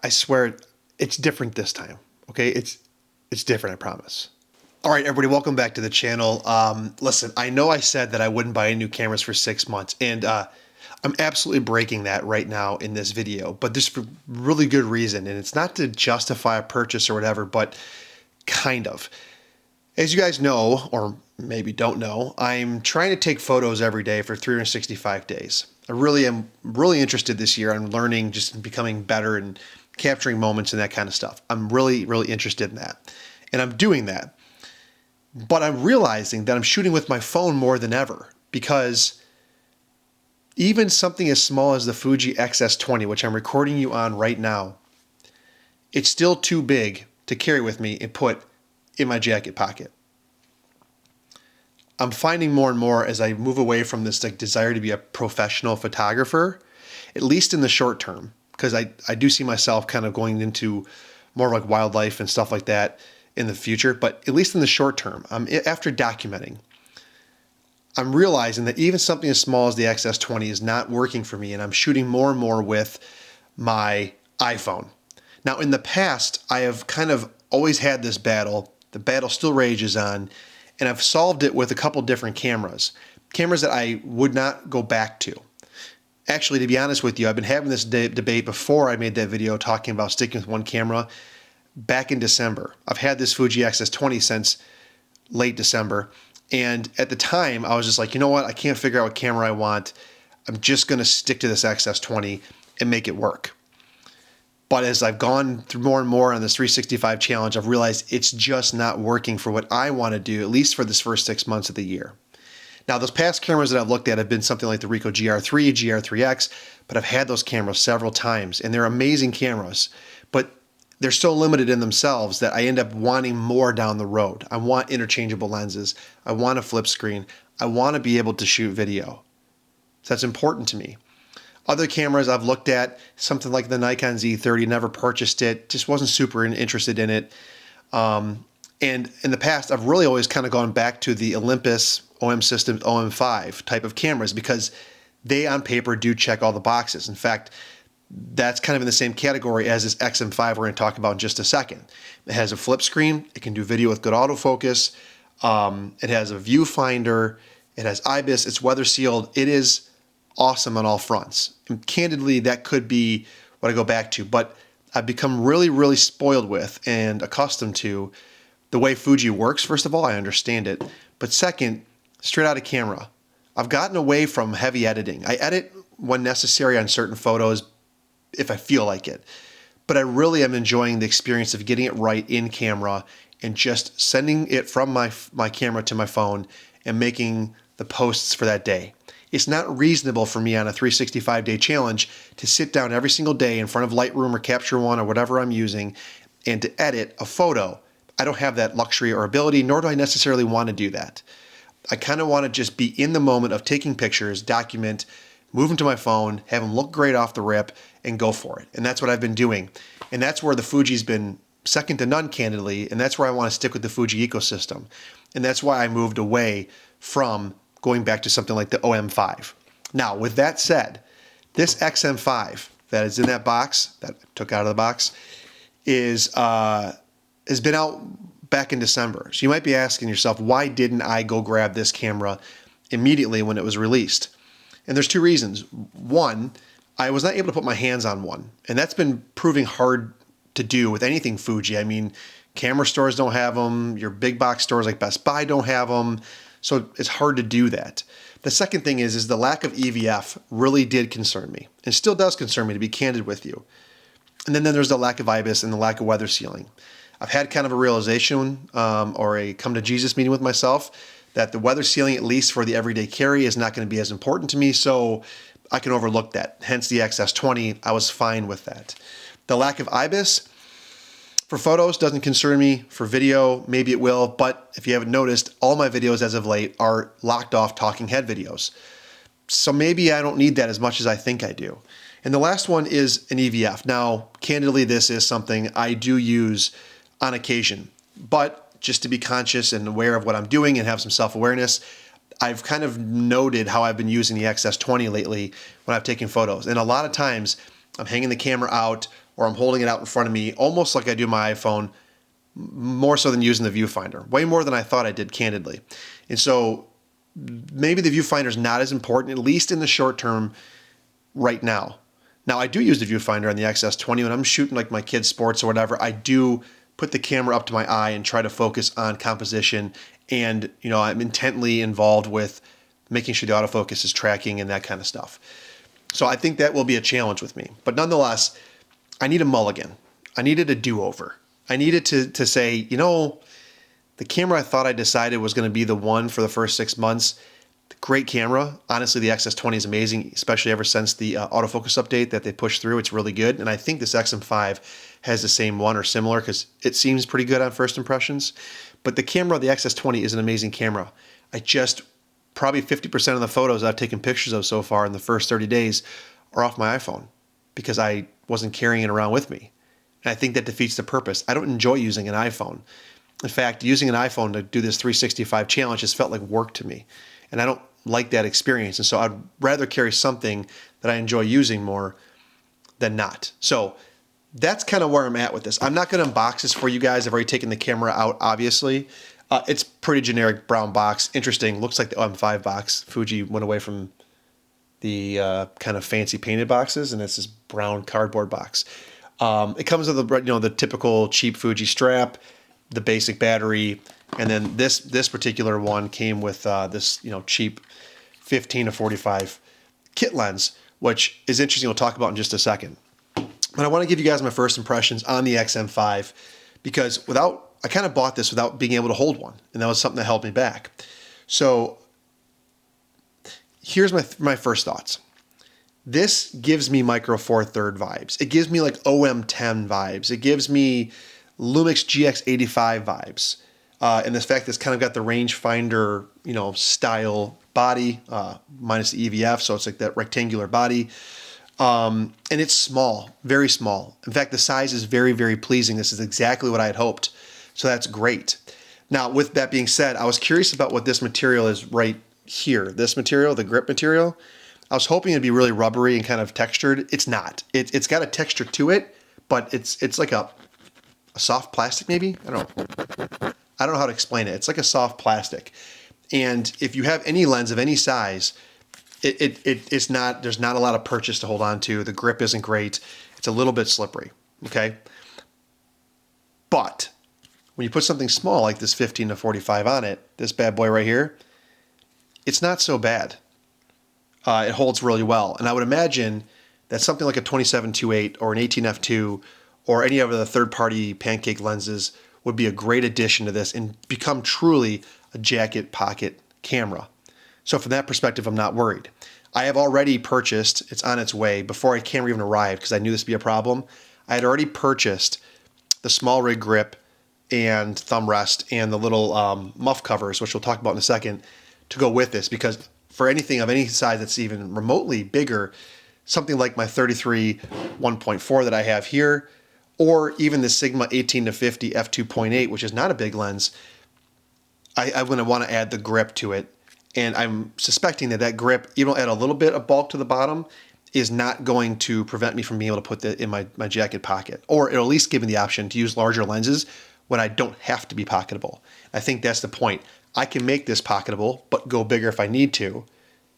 I swear it's different this time. Okay, it's different, I promise. All right, everybody, welcome back to the channel. Listen, I know I said that I wouldn't buy any new cameras for 6 months, and I'm absolutely breaking that right now in this video, but this for really good reason, and it's not to justify a purchase or whatever, but kind of. As you guys know, or maybe don't know, I'm trying to take photos every day for 365 days. I really am really interested this year on learning, just becoming better and capturing moments and that kind of stuff. I'm really, really interested in that. And I'm doing that. But I'm realizing that I'm shooting with my phone more than ever, because even something as small as the Fuji X-M5, which I'm recording you on right now, it's still too big to carry with me and put in my jacket pocket. I'm finding more and more as I move away from this desire to be a professional photographer, at least in the short term, because I do see myself kind of going into more like wildlife and stuff like that in the future, but at least in the short term, after documenting, I'm realizing that even something as small as the XS20 is not working for me, and I'm shooting more and more with my iPhone. Now, in the past, I have kind of always had this battle. The battle still rages on, and I've solved it with a couple different cameras that I would not go back to. Actually, to be honest with you, I've been having this debate before I made that video talking about sticking with one camera back in December. I've had this Fuji X-M5 since late December, and at the time I was just like, you know what, I can't figure out what camera I want. I'm just going to stick to this X-M5 and make it work. But as I've gone through more and more on this 365 challenge, I've realized it's just not working for what I want to do, at least for this first 6 months of the year. Now, those past cameras that I've looked at have been something like the Ricoh GR3, GR3X, but I've had those cameras several times, and they're amazing cameras, but they're so limited in themselves that I end up wanting more down the road. I want interchangeable lenses. I want a flip screen. I want to be able to shoot video. So that's important to me. Other cameras I've looked at, something like the Nikon Z30, never purchased it, just wasn't super interested in it. And in the past, I've really always kind of gone back to the Olympus OM Systems OM5 type of cameras, because they on paper do check all the boxes. In fact, that's kind of in the same category as this XM5 we're going to talk about in just a second. It has a flip screen. It can do video with good autofocus. It has a viewfinder. It has IBIS. It's weather sealed. It is awesome on all fronts. And candidly, that could be what I go back to, but I've become really, really spoiled with and accustomed to the way Fuji works. First of all, I understand it, but second, straight out of camera, I've gotten away from heavy editing. I edit when necessary on certain photos if I feel like it, but I really am enjoying the experience of getting it right in camera and just sending it from my camera to my phone and making the posts for that day. It's not reasonable for me on a 365-day challenge to sit down every single day in front of Lightroom or Capture One or whatever I'm using and to edit a photo. I don't have that luxury or ability, nor do I necessarily want to do that. I kind of want to just be in the moment of taking pictures, document, move them to my phone, have them look great off the rip, and go for it. And that's what I've been doing. And that's where the Fuji's been second to none, candidly, and that's where I want to stick with the Fuji ecosystem. And that's why I moved away from going back to something like the OM5. Now, with that said, this XM5 that is in that box, that I took out of the box, has been out back in December. So you might be asking yourself, why didn't I go grab this camera immediately when it was released? And there's two reasons. One, I was not able to put my hands on one, and that's been proving hard to do with anything Fuji. I mean, camera stores don't have them, your big box stores like Best Buy don't have them, so it's hard to do that. The second thing is the lack of EVF really did concern me, and still does concern me, to be candid with you. And then there's the lack of IBIS and the lack of weather sealing. I've had kind of a realization or a come to Jesus meeting with myself that the weather sealing, at least for the everyday carry, is not going to be as important to me, so I can overlook that. Hence the XS20, I was fine with that. The lack of IBIS for photos doesn't concern me. For video, maybe it will, but if you haven't noticed, all my videos as of late are locked off talking head videos. So maybe I don't need that as much as I think I do. And the last one is an EVF. Now, candidly, this is something I do use on occasion, but just to be conscious and aware of what I'm doing and have some self-awareness, I've kind of noted how I've been using the XS20 lately when I've taken photos. And a lot of times I'm hanging the camera out or I'm holding it out in front of me, almost like I do my iPhone, more so than using the viewfinder, way more than I thought I did, candidly. And so maybe the viewfinder is not as important, at least in the short term right now. Now, I do use the viewfinder on the XS20 when I'm shooting like my kids' sports or whatever. I do put the camera up to my eye and try to focus on composition, and I'm intently involved with making sure the autofocus is tracking and that kind of stuff. So I think that will be a challenge with me. But nonetheless, I need a mulligan. I needed a do-over. I needed to say, the camera I thought I decided was going to be the one for the first 6 months, great camera. Honestly, the XS20 is amazing, especially ever since the autofocus update that they pushed through. It's really good. And I think this X-M5 has the same one or similar because it seems pretty good on first impressions. But the camera, the XS20, is an amazing camera. Probably 50% of the photos I've taken pictures of so far in the first 30 days are off my iPhone because I wasn't carrying it around with me. And I think that defeats the purpose. I don't enjoy using an iPhone. In fact, using an iPhone to do this 365 challenge has felt like work to me. And I don't like that experience. And so I'd rather carry something that I enjoy using more than not. So that's kind of where I'm at with this. I'm not going to unbox this for you guys. I've already taken the camera out, obviously. It's pretty generic brown box. Interesting. Looks like the M5 box. Fuji went away from the kind of fancy painted boxes, and it's this brown cardboard box. It comes with the typical cheap Fuji strap, the basic battery, and then this particular one came with this cheap 15 to 45 kit lens, which is interesting. We'll talk about in just a second. But I want to give you guys my first impressions on the X-M5 because I kind of bought this without being able to hold one, and that was something that held me back. So here's my first thoughts. This gives me Micro Four Thirds vibes. It gives me like OM10 vibes. It gives me Lumix GX85 vibes. And the fact that it's kind of got the rangefinder, style body, minus the EVF, so it's like that rectangular body. And it's small, very small. In fact, the size is very, very pleasing. This is exactly what I had hoped. So that's great. Now, with that being said, I was curious about what this material is right here. This material, the grip material, I was hoping it'd be really rubbery and kind of textured. It's not. It's got a texture to it, but it's like a soft plastic maybe? I don't know how to explain it. It's like a soft plastic. And if you have any lens of any size, there's not a lot of purchase to hold on to. The grip isn't great. It's a little bit slippery, okay? But when you put something small like this 15 to 45 on it, this bad boy right here, it's not so bad. It holds really well. And I would imagine that something like a 27-2.8 or an 18f2 or any of the third-party pancake lenses would be a great addition to this and become truly a jacket pocket camera. So from that perspective, I'm not worried. I have already purchased, it's on its way, before our camera even arrived, because I knew this would be a problem, I had already purchased the small rig grip and thumb rest and the little muff covers, which we'll talk about in a second, to go with this, because for anything of any size that's even remotely bigger, something like my 33 1.4 that I have here, or even the Sigma 18 to 50 f2.8, which is not a big lens, I'm going to want to add the grip to it. And I'm suspecting that grip, even though add a little bit of bulk to the bottom, is not going to prevent me from being able to put that in my jacket pocket. Or it'll at least give me the option to use larger lenses when I don't have to be pocketable. I think that's the point. I can make this pocketable, but go bigger if I need to,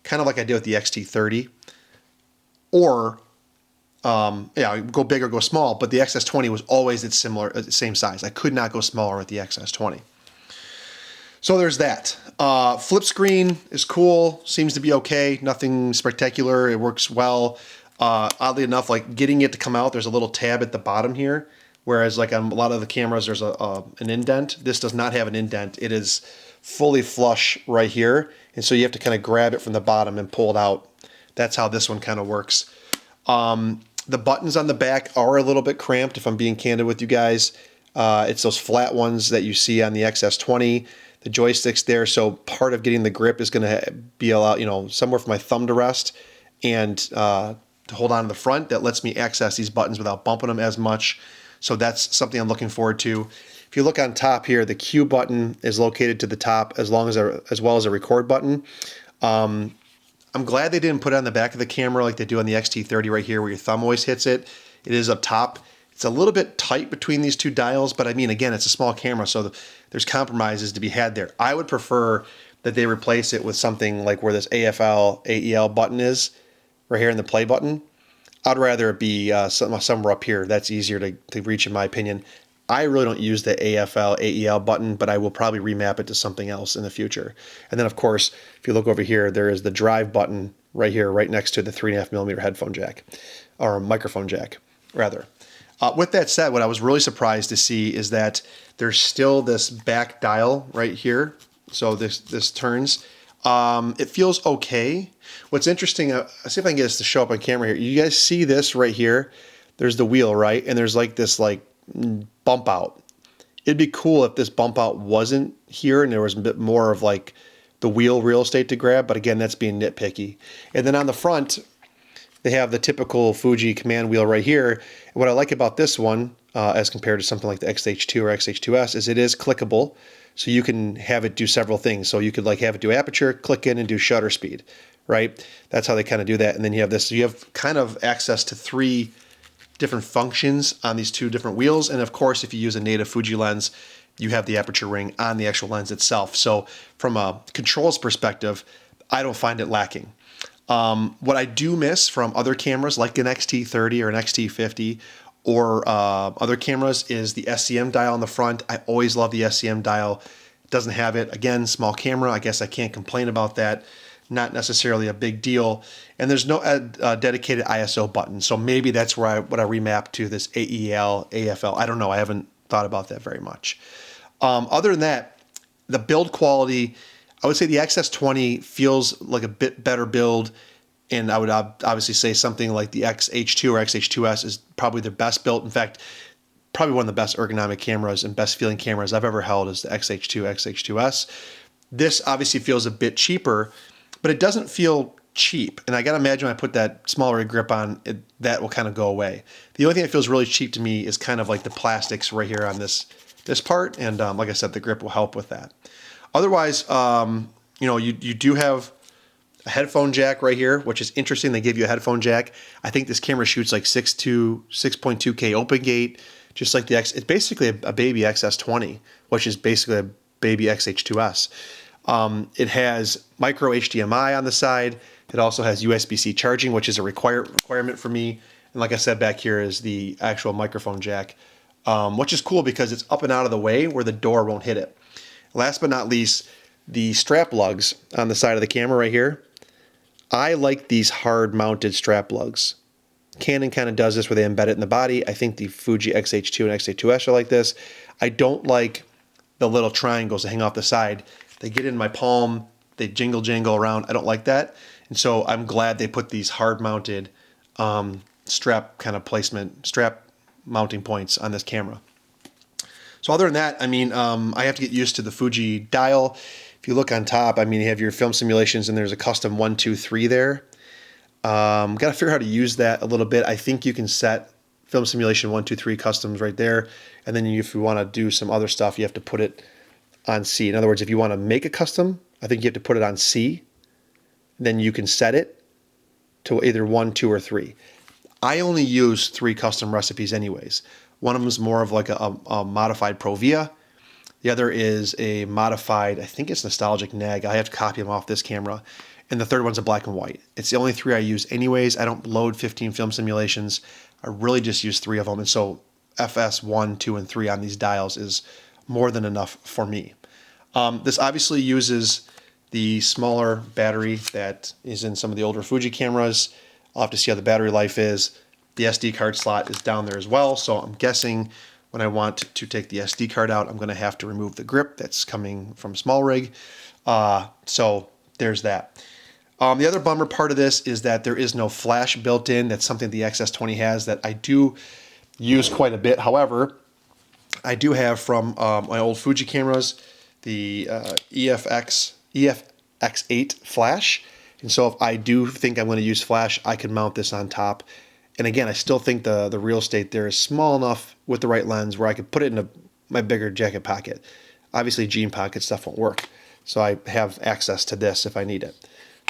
kind of like I did with the XT30. Or, go big or go small, but the XS20 was always the same size. I could not go smaller with the XS20. So there's that. Flip screen is cool, seems to be okay, nothing spectacular, it works well. Oddly enough, like getting it to come out, there's a little tab at the bottom here, whereas like on a lot of the cameras there's an indent. This does not have an indent. It is fully flush right here, and so you have to kind of grab it from the bottom and pull it out. That's how this one kind of works. The buttons on the back are a little bit cramped, if I'm being candid with you guys. It's those flat ones that you see on the XS20. The joystick's there, so part of getting the grip is going to be somewhere for my thumb to rest and to hold on to the front. That lets me access these buttons without bumping them as much. So that's something I'm looking forward to. If you look on top here, the Q button is located to the top as well as a record button. I'm glad they didn't put it on the back of the camera like they do on the XT30 right here, where your thumb always hits it. It is up top. It's a little bit tight between these two dials, but I mean, again, it's a small camera, so there's compromises to be had there. I would prefer that they replace it with something like where this AFL, AEL button is, right here in the play button. I'd rather it be somewhere up here. That's easier to reach, in my opinion. I really don't use the AFL, AEL button, but I will probably remap it to something else in the future. And then, of course, if you look over here, there is the drive button right here, right next to the 3.5mm headphone jack, or microphone jack, rather. With that said, what I was really surprised to see is that there's still this back dial right here. So this turns. It feels okay. What's interesting, I'll see if I can get this to show up on camera here. You guys see this right here? There's the wheel, right? And there's like this bump out. It'd be cool if this bump out wasn't here and there was a bit more of like the wheel real estate to grab, but again, that's being nitpicky. And then on the front, they have the typical Fuji command wheel right here. And what I like about this one, as compared to something like the XH2 or XH2S, is it is clickable. So you can have it do several things. So you could like have it do aperture, click in and do shutter speed, right? That's how they kind of do that. And then you have this, so you have kind of access to 3 different functions on these 2 different wheels. And of course, if you use a native Fuji lens, you have the aperture ring on the actual lens itself. So from a controls perspective, I don't find it lacking. What I do miss from other cameras like an XT30 or an XT50 or other cameras is the SCM dial on the front. I always love the SCM dial. It doesn't have it. Again, small camera. I guess I can't complain about that. Not necessarily a big deal. And there's no dedicated ISO button. So maybe that's where I remap to this AEL, AFL. I don't know. I haven't thought about that very much. Other than that, the build quality, I would say the XS20 feels like a bit better build. And I would obviously say something like the XH2 or XH2S is probably the best built. In fact, probably one of the best ergonomic cameras and best feeling cameras I've ever held is the XH2, XH2S. This obviously feels a bit cheaper, but it doesn't feel cheap. And I got to imagine when I put that smaller grip on, that will kind of go away. The only thing that feels really cheap to me is kind of like the plastics right here on this part. And like I said, the grip will help with that. Otherwise, you do have a headphone jack right here, which is interesting. They give you a headphone jack. I think this camera shoots like 6.2K open gate, just like the it's basically a baby XS20, which is basically a baby XH2S. It has micro HDMI on the side. It also has USB-C charging, which is a requirement for me. And like I said, back here is the actual microphone jack, which is cool because it's up and out of the way where the door won't hit it. Last but not least, the strap lugs on the side of the camera right here. I like these hard mounted strap lugs. Canon kind of does this where they embed it in the body. I think the Fuji XH2 and XH2S are like this. I don't like the little triangles that hang off the side. They get in my palm, they jingle around. I don't like that. And so I'm glad they put these hard mounted strap kind of placement, strap mounting points on this camera. So other than that, I mean, I have to get used to the Fuji dial. If you look on top, I mean, you have your film simulations and there's a custom 1, 2, 3 there. Got to figure out how to use that a little bit. I think you can set film simulation 1, 2, 3 customs right there. And then if you want to do some other stuff, you have to put it on C. In other words, if you want to make a custom, I think you have to put it on C. Then you can set it to either 1, 2, or 3. I only use 3 custom recipes anyways. One of them is more of like a modified Provia. The other is a modified, I think it's nostalgic nag. I have to copy them off this camera. And the third one's a black and white. It's the only 3 I use anyways. I don't load 15 film simulations. I really just use 3 of them. And so FS 1, 2, and 3 on these dials is more than enough for me. This obviously uses the smaller battery that is in some of the older Fuji cameras. I'll have to see how the battery life is. The SD card slot is down there as well. So I'm guessing when I want to take the SD card out, I'm going to have to remove the grip that's coming from SmallRig. So there's that. The other bummer part of this is that there is no flash built in. That's something the XS20 has that I do use quite a bit. However, I do have from my old Fuji cameras the EFX8 flash. And so if I do think I'm going to use flash, I can mount this on top. And again, I still think the real estate there is small enough with the right lens where I could put it in my bigger jacket pocket. Obviously, jean pocket stuff won't work. So I have access to this if I need it.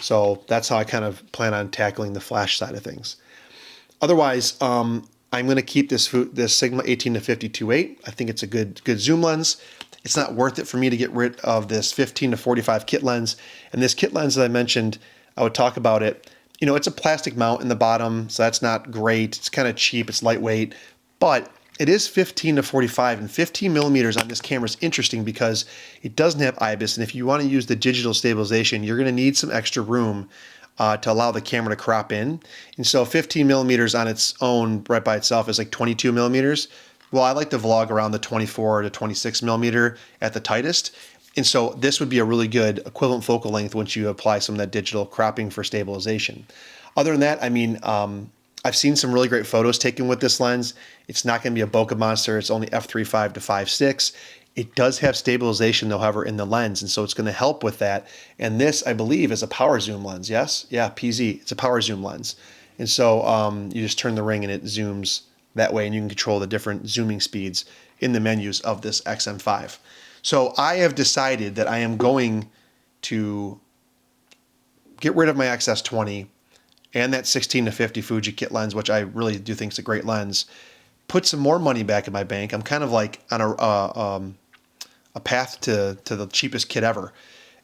So that's how I kind of plan on tackling the flash side of things. Otherwise, I'm I'm going to keep this Sigma 18-50 2.8. I think it's a good zoom lens. It's not worth it for me to get rid of this 15-45 kit lens. And this kit lens that I mentioned, I would talk about it. You know, it's a plastic mount in the bottom, so that's not great. It's kind of cheap, it's lightweight, but it is 15-45, and 15 millimeters on this camera is interesting because it doesn't have IBIS, and if you want to use the digital stabilization, you're going to need some extra room to allow the camera to crop in. And so 15 millimeters on its own, right by itself, is like 22 millimeters. Well, I like to vlog around the 24 to 26 millimeter at the tightest. And so this would be a really good equivalent focal length once you apply some of that digital cropping for stabilization. Other than that, I mean, I've seen some really great photos taken with this lens. It's not going to be a bokeh monster. It's only f3.5 to 5.6. It does have stabilization, though, however, in the lens, and so it's going to help with that. And this, I believe, is a power zoom lens, yes? Yeah, PZ. It's a power zoom lens. And so you just turn the ring and it zooms that way, and you can control the different zooming speeds in the menus of this X-M5. So I have decided that I am going to get rid of my XS20 and that 16-50 Fuji kit lens, which I really do think is a great lens, put some more money back in my bank. I'm kind of like on a path to the cheapest kit ever,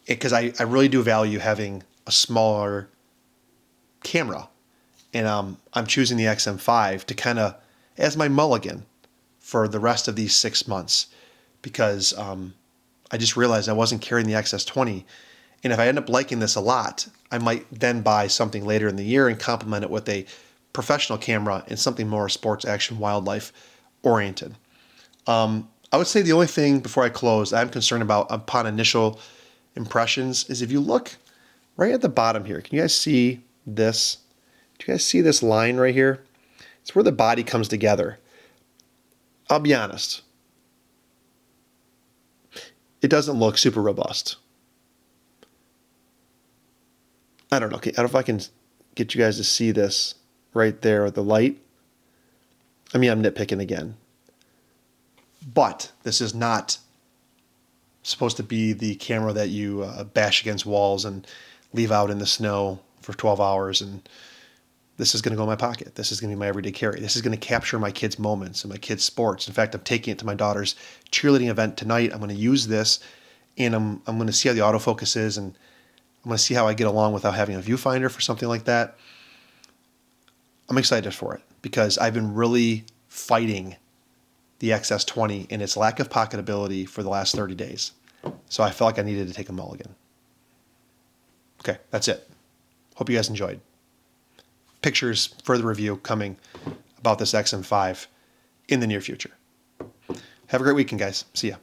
because I really do value having a smaller camera. And I'm choosing the XM5 to kind of as my mulligan for the rest of these 6 months, because I just realized I wasn't carrying the XS20. And if I end up liking this a lot, I might then buy something later in the year and complement it with a professional camera and something more sports, action, wildlife oriented. I would say the only thing before I close I'm concerned about upon initial impressions is if you look right at the bottom here. Can you guys see this? Do you guys see this line right here? It's where the body comes together. I'll be honest. It doesn't look super robust. I don't know. I don't know if I can get you guys to see this right there with the light. I mean, I'm nitpicking again. But this is not supposed to be the camera that you bash against walls and leave out in the snow for 12 hours. And this is going to go in my pocket. This is going to be my everyday carry. This is going to capture my kids' moments and my kids' sports. In fact, I'm taking it to my daughter's cheerleading event tonight. I'm going to use this, and I'm going to see how the autofocus is, and I'm going to see how I get along without having a viewfinder for something like that. I'm excited for it because I've been really fighting the XS20 and its lack of pocketability for the last 30 days. So I felt like I needed to take a mulligan. Okay, that's it. Hope you guys enjoyed. Pictures, further review coming about this XM5 in the near future. Have a great weekend, guys. See ya.